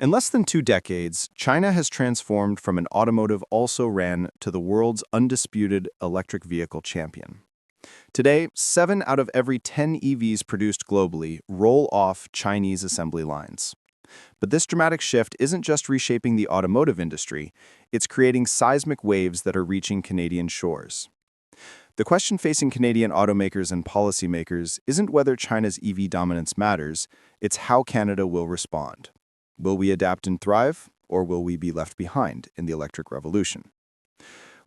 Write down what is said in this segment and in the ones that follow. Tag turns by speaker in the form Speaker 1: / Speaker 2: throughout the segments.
Speaker 1: In less than 2 decades, China has transformed from an automotive also-ran to the world's undisputed electric vehicle champion. Today, 7 out of every 10 EVs produced globally roll off Chinese assembly lines. But this dramatic shift isn't just reshaping the automotive industry, it's creating seismic waves that are reaching Canadian shores. The question facing Canadian automakers and policymakers isn't whether China's EV dominance matters, it's how Canada will respond. Will we adapt and thrive, or will we be left behind in the electric revolution?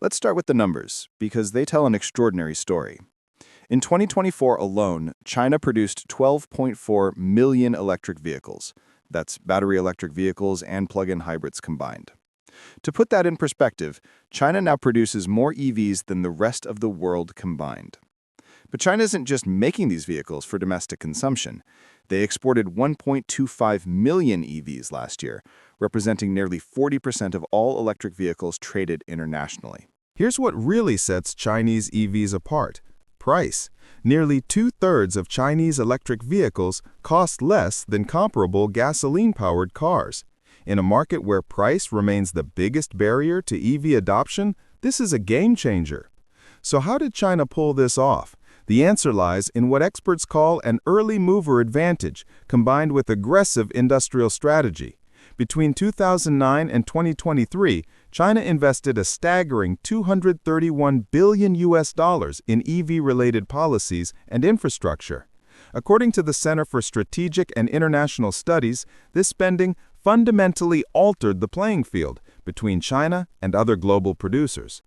Speaker 1: Let's start with the numbers, because they tell an extraordinary story. In 2024 alone, China produced 12.4 million electric vehicles. That's battery electric vehicles and plug-in hybrids combined. To put that in perspective, China now produces more EVs than the rest of the world combined. But China isn't just making these vehicles for domestic consumption. They exported 1.25 million EVs last year, representing nearly 40% of all electric vehicles traded internationally.
Speaker 2: Here's what really sets Chinese EVs apart: price. Nearly 2/3 of Chinese electric vehicles cost less than comparable gasoline-powered cars. In a market where price remains the biggest barrier to EV adoption, this is a game changer. So how did China pull this off? The answer lies in what experts call an early mover advantage, combined with aggressive industrial strategy. Between 2009 and 2023, China invested a staggering $231 billion in EV-related policies and infrastructure. According to the Center for Strategic and International Studies, this spending fundamentally altered the playing field between China and other global producers.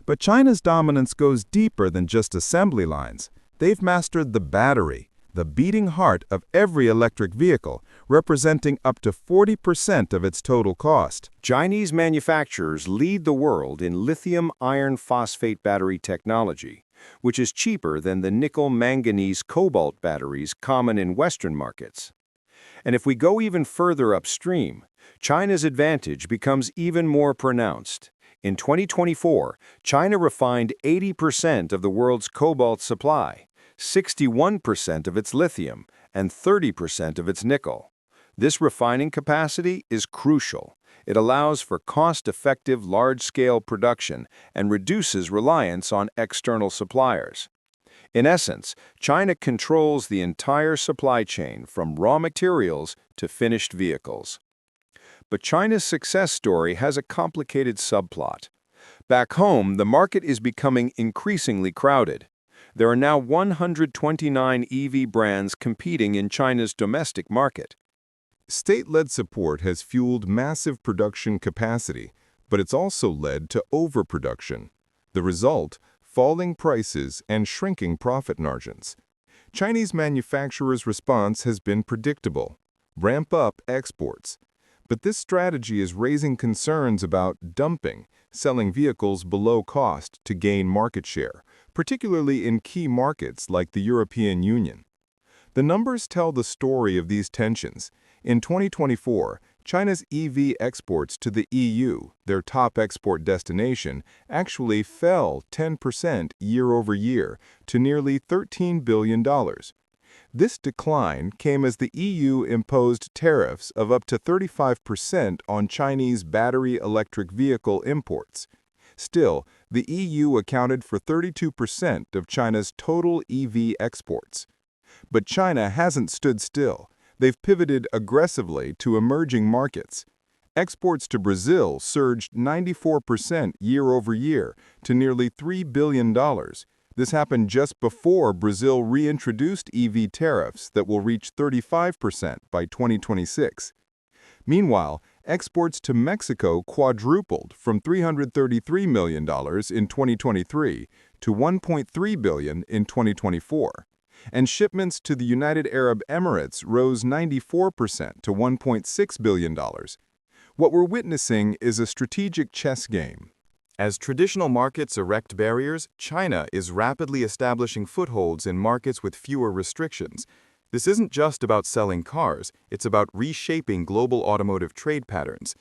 Speaker 2: But China's dominance goes deeper than just assembly lines. They've mastered the battery, the beating heart of every electric vehicle, representing up to 40% of its total cost.
Speaker 3: Chinese manufacturers lead the world in lithium iron phosphate battery technology, which is cheaper than the nickel manganese cobalt batteries common in Western markets. And if we go even further upstream, China's advantage becomes even more pronounced. In 2024, China refined 80% of the world's cobalt supply, 61% of its lithium, and 30% of its nickel. This refining capacity is crucial. It allows for cost-effective, large-scale production and reduces reliance on external suppliers. In essence, China controls the entire supply chain from raw materials to finished vehicles. But China's success story has a complicated subplot. Back home, the market is becoming increasingly crowded. There are now 129 EV brands competing in China's domestic market.
Speaker 2: State-led support has fueled massive production capacity, but it's also led to overproduction. The result: falling prices and shrinking profit margins. Chinese manufacturers' response has been predictable: ramp up exports. But this strategy is raising concerns about dumping, selling vehicles below cost to gain market share, particularly in key markets like the European Union. The numbers tell the story of these tensions. In 2024, China's EV exports to the EU, their top export destination, actually fell 10% year-over-year to nearly $13 billion. This decline came as the EU imposed tariffs of up to 35% on Chinese battery electric vehicle imports. Still, the EU accounted for 32% of China's total EV exports. But China hasn't stood still. They've pivoted aggressively to emerging markets. Exports to Brazil surged 94% year-over-year to nearly $3 billion. This happened just before Brazil reintroduced EV tariffs that will reach 35% by 2026. Meanwhile, exports to Mexico quadrupled from $333 million in 2023 to $1.3 billion in 2024. And shipments to the United Arab Emirates rose 94% to $1.6 billion. What we're witnessing is a strategic chess game. As traditional markets erect barriers, China is rapidly establishing footholds in markets with fewer restrictions. This isn't just about selling cars, it's about reshaping global automotive trade patterns.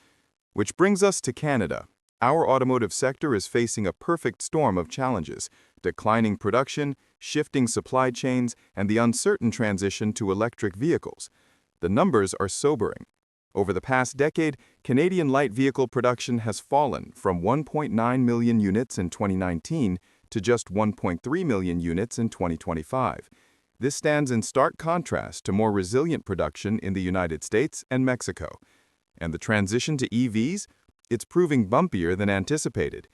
Speaker 2: Which brings us to Canada. Our automotive sector is facing a perfect storm of challenges: declining production, shifting supply chains, and the uncertain transition to electric vehicles. The numbers are sobering. Over the past decade, Canadian light vehicle production has fallen from 1.9 million units in 2019 to just 1.3 million units in 2025. This stands in stark contrast to more resilient production in the United States and Mexico. And the transition to EVs? It's proving bumpier than anticipated.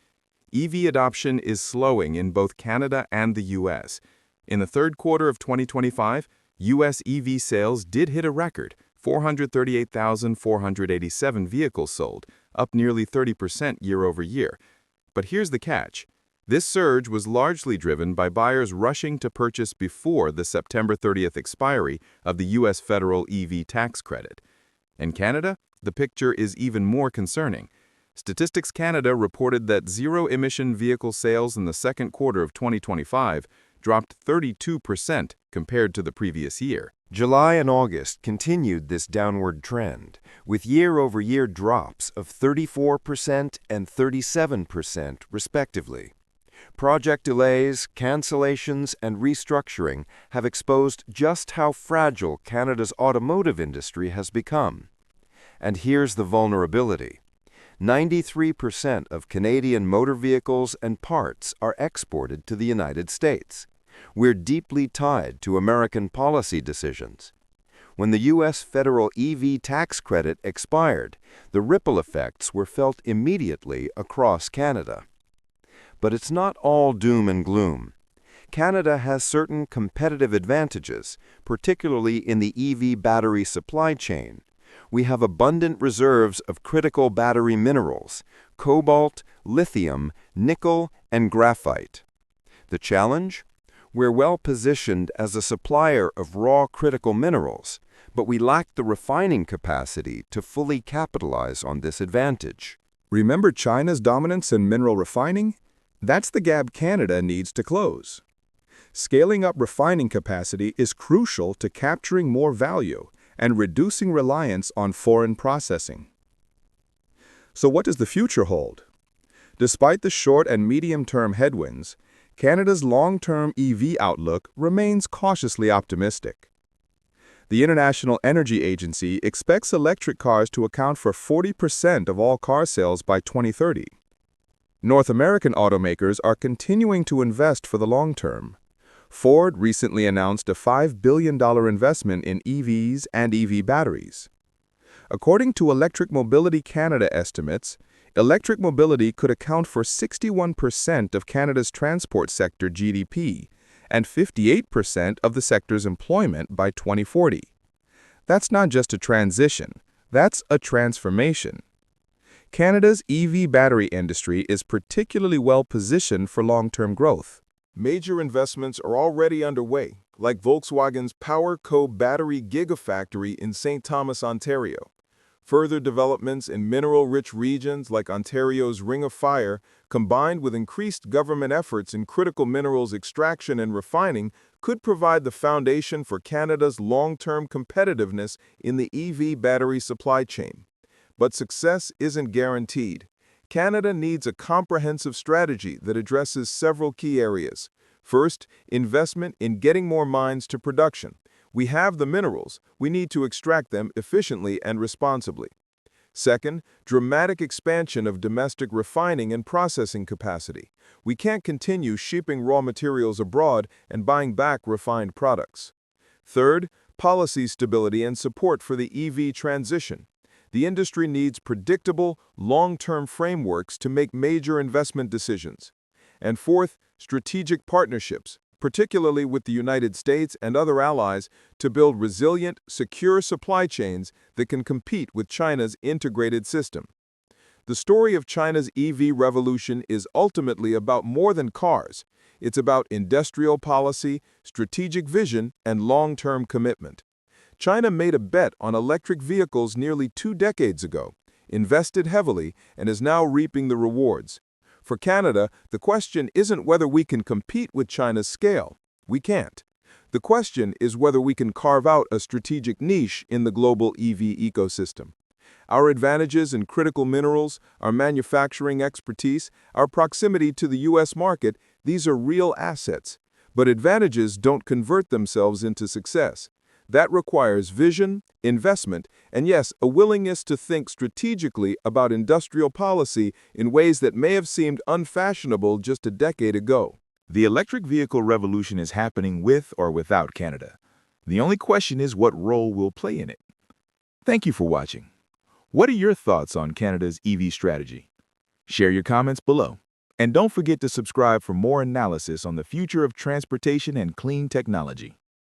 Speaker 2: EV adoption is slowing in both Canada and the U.S. In the third quarter of 2025, U.S. EV sales did hit a record, 438,487 vehicles sold, up nearly 30% year-over-year. But here's the catch. This surge was largely driven by buyers rushing to purchase before the September 30th expiry of the U.S. federal EV tax credit. In Canada, the picture is even more concerning. Statistics Canada reported that zero-emission vehicle sales in the second quarter of 2025 dropped 32% compared to the previous year.
Speaker 3: July and August continued this downward trend, with year-over-year drops of 34% and 37%, respectively. Project delays, cancellations, and restructuring have exposed just how fragile Canada's automotive industry has become. And here's the vulnerability. 93% of Canadian motor vehicles and parts are exported to the United States. We're deeply tied to American policy decisions. When the U.S. federal EV tax credit expired, the ripple effects were felt immediately across Canada. But it's not all doom and gloom. Canada has certain competitive advantages, particularly in the EV battery supply chain. We have abundant reserves of critical battery minerals, cobalt, lithium, nickel, and graphite. The challenge? We're well positioned as a supplier of raw critical minerals, but we lack the refining capacity to fully capitalize on this advantage.
Speaker 1: Remember China's dominance in mineral refining? That's the gap Canada needs to close. Scaling up refining capacity is crucial to capturing more value and reducing reliance on foreign processing. So what does the future hold? Despite the short and medium-term headwinds, Canada's long-term EV outlook remains cautiously optimistic. The International Energy Agency expects electric cars to account for 40% of all car sales by 2030. North American automakers are continuing to invest for the long term. Ford recently announced a $5 billion investment in EVs and EV batteries. According to Electric Mobility Canada estimates, electric mobility could account for 61% of Canada's transport sector GDP and 58% of the sector's employment by 2040. That's not just a transition, that's a transformation. Canada's EV battery industry is particularly well positioned for long-term growth.
Speaker 2: Major investments are already underway, like Volkswagen's PowerCo battery gigafactory in St. Thomas, Ontario. Further developments in mineral-rich regions like Ontario's Ring of Fire, combined with increased government efforts in critical minerals extraction and refining, could provide the foundation for Canada's long-term competitiveness in the EV battery supply chain. But success isn't guaranteed. Canada needs a comprehensive strategy that addresses several key areas. First, investment in getting more mines to production. We have the minerals, we need to extract them efficiently and responsibly. Second, dramatic expansion of domestic refining and processing capacity. We can't continue shipping raw materials abroad and buying back refined products. Third, policy stability and support for the EV transition. The industry needs predictable, long-term frameworks to make major investment decisions. And fourth, strategic partnerships, particularly with the United States and other allies, to build resilient, secure supply chains that can compete with China's integrated system. The story of China's EV revolution is ultimately about more than cars. It's about industrial policy, strategic vision, and long-term commitment. China made a bet on electric vehicles nearly 2 decades ago, invested heavily, and is now reaping the rewards. For Canada, the question isn't whether we can compete with China's scale. We can't. The question is whether we can carve out a strategic niche in the global EV ecosystem. Our advantages in critical minerals, our manufacturing expertise, our proximity to the U.S. market, these are real assets. But advantages don't convert themselves into success. That requires vision, investment, and yes, a willingness to think strategically about industrial policy in ways that may have seemed unfashionable just a decade ago.
Speaker 4: The electric vehicle revolution is happening with or without Canada. The only question is what role we'll play in it. Thank you for watching. What are your thoughts on Canada's EV strategy? Share your comments below. And don't forget to subscribe for more analysis on the future of transportation and clean technology.